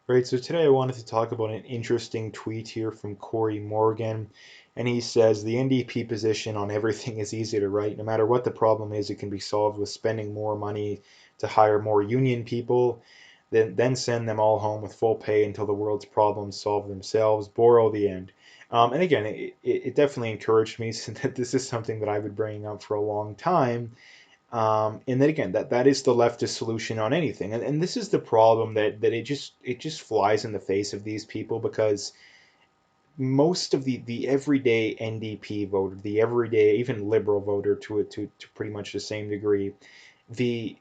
Right, so today I wanted to talk about an interesting tweet here from Corey Morgan. And he says the NDP position on everything is easy to write. No matter what the problem is, it can be solved with spending more money to hire more union people, then send them all home with full pay until the world's problems solve themselves. Borrow the end. And again, it definitely encouraged me since that this is something that I've been bringing up for a long time. And then again, that is the leftist solution on anything. And this is the problem that it just flies in the face of these people because most of the everyday NDP voter, the everyday even liberal voter to pretty much the same degree, the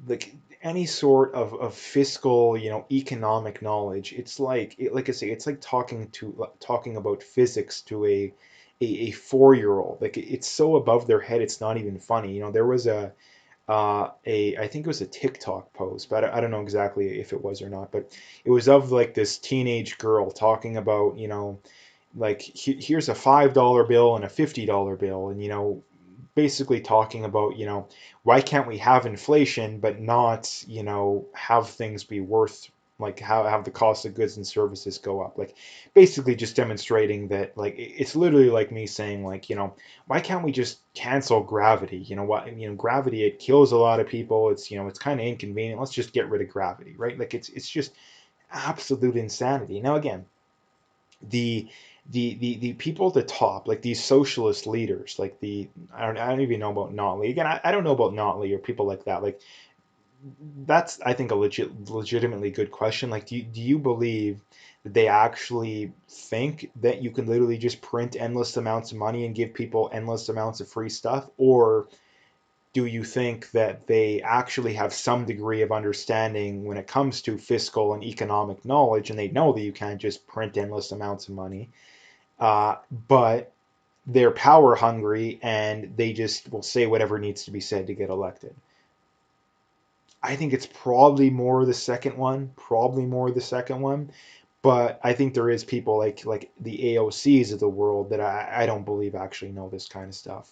like any sort of fiscal, economic knowledge, it's like I say, it's like talking about physics to a 4-year old. Like it's so above their head, it's not even funny. There was a I think it was a TikTok post, but I don't know exactly if it was or not, but it was of like this teenage girl talking about, like here's a $5 bill and a $50 bill, and basically talking about, why can't we have inflation but not, have things be worth, like how have the cost of goods and services go up, like basically just demonstrating that, like it's literally like me saying, like, why can't we just cancel gravity? What, gravity, it kills a lot of people, it's kind of inconvenient, let's just get rid of gravity, right? Like it's just absolute insanity. Now again, the the people at the top, like these socialist leaders, like I don't even know about Notley. Again, I don't know about Notley or people like that. Like that's, I think, a legitimately good question. Like, do you believe that they actually think that you can literally just print endless amounts of money and give people endless amounts of free stuff, or do you think that they actually have some degree of understanding when it comes to fiscal and economic knowledge, and they know that you can't just print endless amounts of money, but they're power hungry and they just will say whatever needs to be said to get elected? I think it's probably more the second one, probably more the second one. But I think there is people like the AOCs of the world that I don't believe actually know this kind of stuff.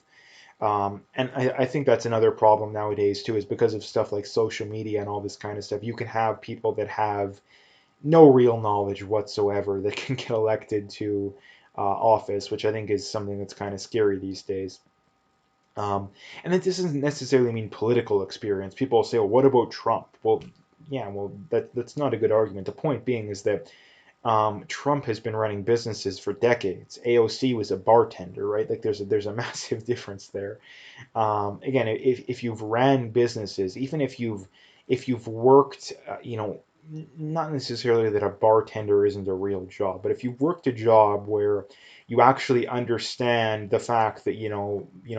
And I think that's another problem nowadays too, is because of stuff like social media and all this kind of stuff. You can have people that have no real knowledge whatsoever that can get elected to office, which I think is something that's kind of scary these days. And that doesn't necessarily mean political experience. People say, well, what about Trump? Well, yeah, well, that's not a good argument. The point being is that Trump has been running businesses for decades. AOC was a bartender, right? Like there's a massive difference there. Again, if you've ran businesses, even if you've worked, not necessarily that a bartender isn't a real job, but if you've worked a job where you actually understand the fact that,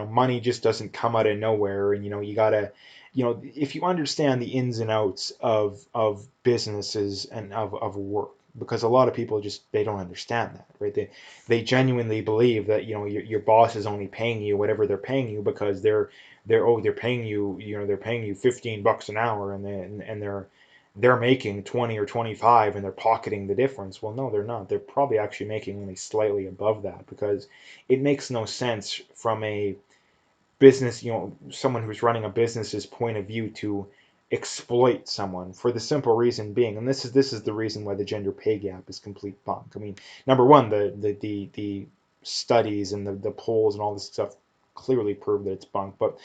money just doesn't come out of nowhere, and you gotta, if you understand the ins and outs of businesses and of work, because a lot of people just, they don't understand that, right? They genuinely believe that, your boss is only paying you whatever they're paying you because they're paying you, they're paying you $15 an hour, and they're making 20 or 25 and they're pocketing the difference. Well, no, they're not. They're probably actually making only slightly above that, because it makes no sense from a business, someone who's running a business's point of view, to exploit someone, for the simple reason being, and this is the reason why the gender pay gap is complete bunk. I mean, number one, the studies and the polls and all this stuff clearly prove that it's bunk. But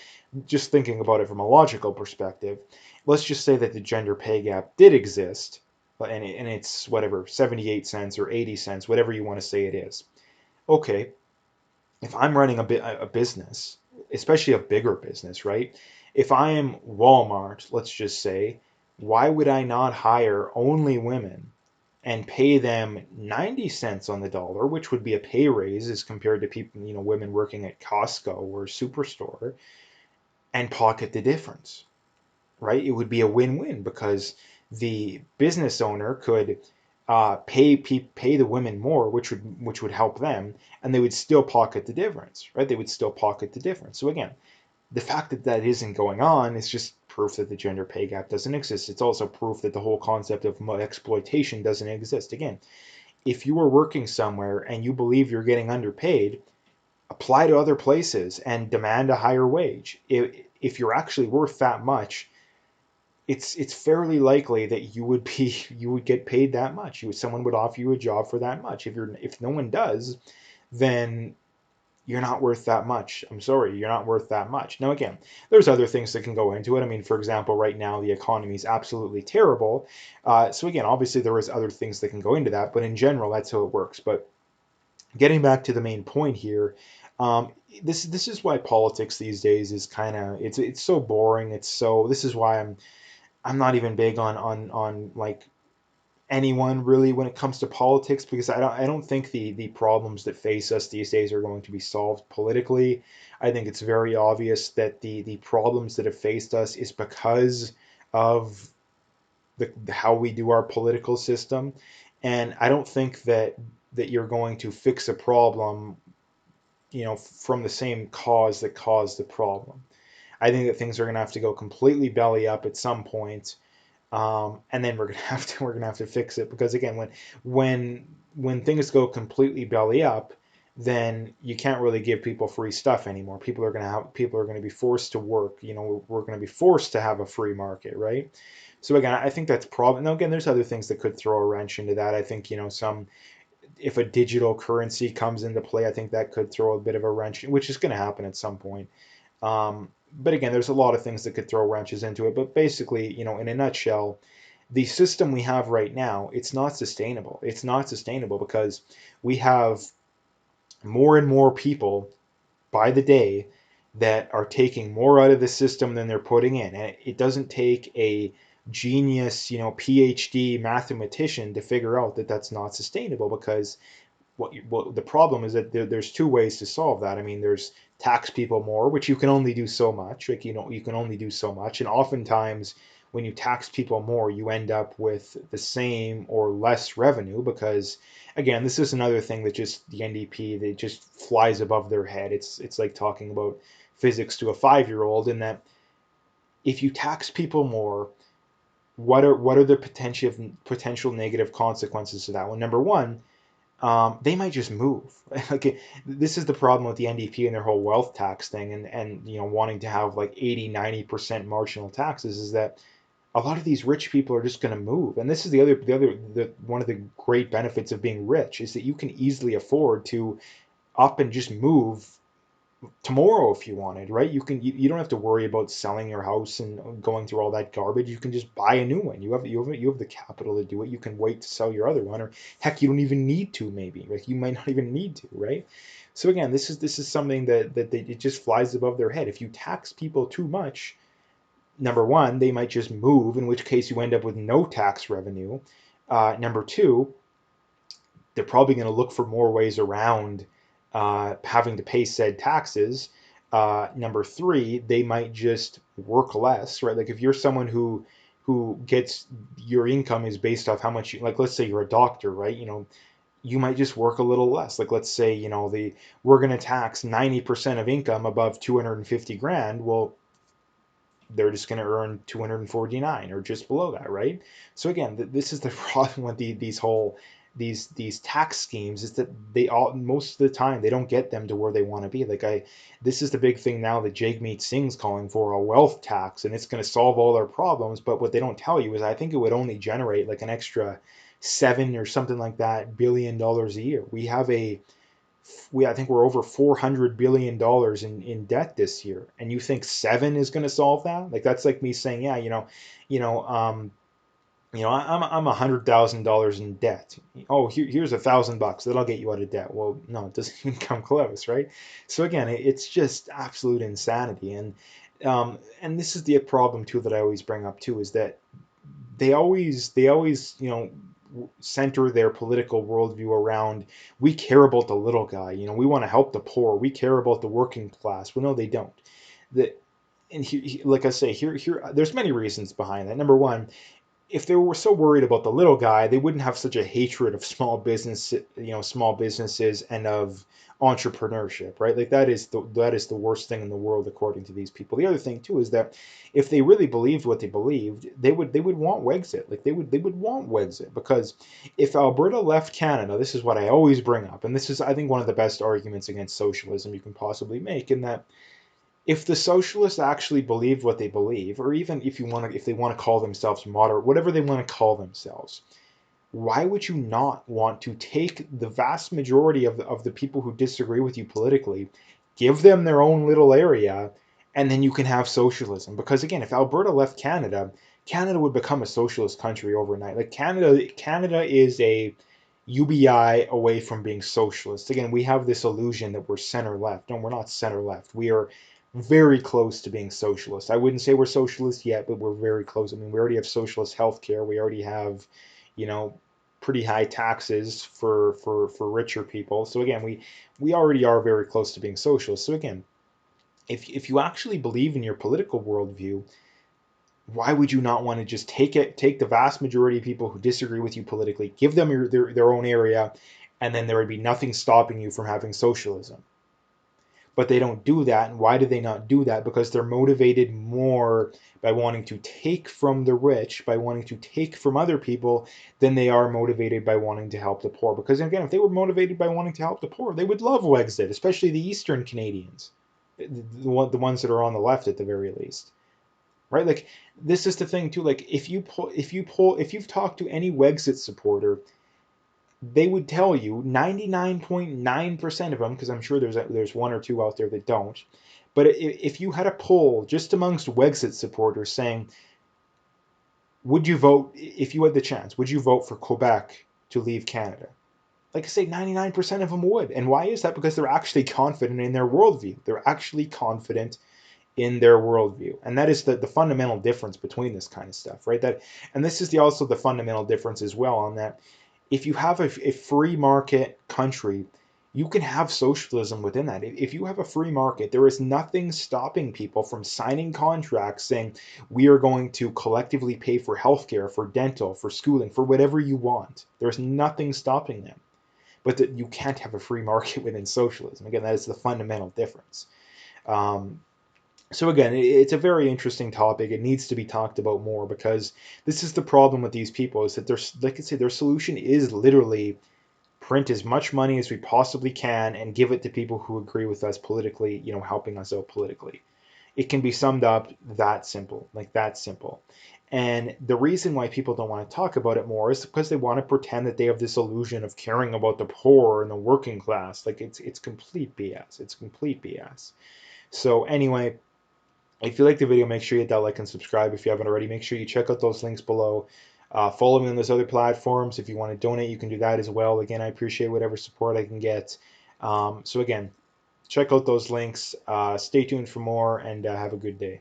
just thinking about it from a logical perspective, let's just say that the gender pay gap did exist, and it's whatever, 78 cents or 80 cents, whatever you want to say it is. Okay, if I'm running a business, especially a bigger business, right? If I am Walmart, let's just say, why would I not hire only women and pay them 90 cents on the dollar, which would be a pay raise as compared to people, women working at Costco or Superstore, and pocket the difference, right? It would be a win-win, because the business owner could pay the women more, which would help them, and they would still pocket the difference, right? They would still pocket the difference. So again, the fact that that isn't going on is just proof that the gender pay gap doesn't exist. It's also proof that the whole concept of exploitation doesn't exist. Again, if you are working somewhere and you believe you're getting underpaid, apply to other places and demand a higher wage. If you're actually worth that much, it's fairly likely that you would get paid that much. Someone would offer you a job for that much. If no one does, then you're not worth that much. I'm sorry, you're not worth that much. Now, again, there's other things that can go into it. I mean, for example, right now the economy is absolutely terrible. So again, obviously there is other things that can go into that, but in general, that's how it works. But getting back to the main point here, um, this is why politics these days is kind of it's so boring. This is why I'm not even big on like anyone really when it comes to politics, because I don't think the problems that face us these days are going to be solved politically. I think it's very obvious that the problems that have faced us is because of how we do our political system, and I don't think that you're going to fix a problem, from the same cause that caused the problem. I think that things are going to have to go completely belly up at some point, and then we're gonna have to fix it, because again, when things go completely belly up, then you can't really give people free stuff anymore. People are gonna be forced to work. We're gonna be forced to have a free market, right? So again, I think that's probably now again. There's other things that could throw a wrench into that. I think some if a digital currency comes into play, I think that could throw a bit of a wrench, which is going to happen at some point. But again, there's a lot of things that could throw wrenches into it. But basically, in a nutshell, the system we have right now, it's not sustainable. It's not sustainable because we have more and more people by the day that are taking more out of the system than they're putting in. And it doesn't take a genius, PhD mathematician to figure out that that's not sustainable, because what the problem is that there's two ways to solve that. I mean, there's tax people more, which you can only do so much. Like, you can only do so much. And oftentimes when you tax people more, you end up with the same or less revenue, because again, this is another thing that just the NDP, they just flies above their head. It's like talking about physics to a 5-year-old, in that if you tax people more, what are the potential negative consequences to that one? Number one, they might just move. Like, this is the problem with the NDP and their whole wealth tax thing, and wanting to have like 80-90% marginal taxes, is that a lot of these rich people are just going to move. And this is the one of the great benefits of being rich, is that you can easily afford to up and just move tomorrow if you wanted, right? You don't have to worry about selling your house and going through all that garbage. You can just buy a new one. You have the capital to do it. You can wait to sell your other one, or heck, you don't even need to. Maybe, like, you might not even need to, right? So again, this is something that it just flies above their head. If you tax people too much, number one, they might just move, in which case you end up with no tax revenue. Number two, they're probably going to look for more ways around having to pay said taxes. Number three, they might just work less, right? Like, if you're someone who gets your income is based off how much you, like, let's say you're a doctor, right? You might just work a little less. Like, let's say, we're going to tax 90% of income above 250 grand. Well, they're just going to earn 249 or just below that, right? So again, this is the problem with these tax schemes, is that they all, most of the time, they don't get them to where they want to be. This is the big thing now that Jagmeet Singh's calling for, a wealth tax, and it's going to solve all their problems. But what they don't tell you is, I think it would only generate like an extra seven or something like that $billion a year. I think we're over $400 billion in debt this year, and you think seven is going to solve that? Like, that's like me saying, yeah, you know, um, I'm $100,000 in debt. Oh, here's $1,000 that'll get you out of debt. Well, no, it doesn't even come close, right? So again, it's just absolute insanity, and this is the problem too that I always bring up too, is that they always center their political worldview around, we care about the little guy, we want to help the poor, we care about the working class. Well, no, they don't. The, and like I say, here there's many reasons behind that. Number one, if they were so worried about the little guy, they wouldn't have such a hatred of small businesses and of entrepreneurship, right? Like, that is the worst thing in the world, according to these people. The other thing too is that if they really believed what they believed, they would want Wexit. Like, they would want Wexit, because if Alberta left Canada, this is what I always bring up, and this is, I think, one of the best arguments against socialism you can possibly make, in that if the socialists actually believe what they believe, or even if they want to call themselves moderate, whatever they want to call themselves, why would you not want to take the vast majority of the people who disagree with you politically, give them their own little area, and then you can have socialism? Because again, if Alberta left Canada, Canada would become a socialist country overnight. Like Canada is a UBI away from being socialist. Again, we have this illusion that we're center left. No, we're not center left. We are very close to being socialist. I wouldn't say we're socialist yet, but we're very close. I mean, we already have socialist healthcare. We already have, you know, pretty high taxes for richer people. So again, we already are very close to being socialist. So again, if you actually believe in your political worldview, why would you not want to just take the vast majority of people who disagree with you politically, give them their own area, and then there would be nothing stopping you from having socialism? But they don't do that. And why do they not do that? Because they're motivated more by wanting to take from the rich, by wanting to take from other people, than they are motivated by wanting to help the poor. Because again, if they were motivated by wanting to help the poor, they would love Wexit, especially the Eastern Canadians, the ones that are on the left at the very least. Right? Like, this is the thing too. Like, if you've talked to any Wexit supporter, they would tell you, 99.9% of them, because I'm sure there's one or two out there that don't, but if you had a poll just amongst Wexit supporters saying, would you vote, if you had the chance, would you vote for Quebec to leave Canada? Like I say, 99% of them would. And why is that? Because they're actually confident in their worldview. They're actually confident in their worldview. And that is the fundamental difference between this kind of stuff, right? And this is also the fundamental difference as well, on that if you have a free market country, you can have socialism within that. If you have a free market, there is nothing stopping people from signing contracts saying, we are going to collectively pay for healthcare, for dental, for schooling, for whatever you want. There's nothing stopping them. But that you can't have a free market within socialism. Again, that is the fundamental difference. Um, so again, it's a very interesting topic. It needs to be talked about more, because this is the problem with these people, is that like I say, their solution is literally print as much money as we possibly can and give it to people who agree with us politically, helping us out politically. It can be summed up that simple, like that simple. And the reason why people don't want to talk about it more is because they want to pretend that they have this illusion of caring about the poor and the working class. Like, it's complete BS. It's complete BS. So anyway, if you like the video, make sure you hit that like and subscribe if you haven't already. Make sure you check out those links below. Follow me on those other platforms. If you want to donate, you can do that as well. Again, I appreciate whatever support I can get. So again, check out those links. Stay tuned for more, and have a good day.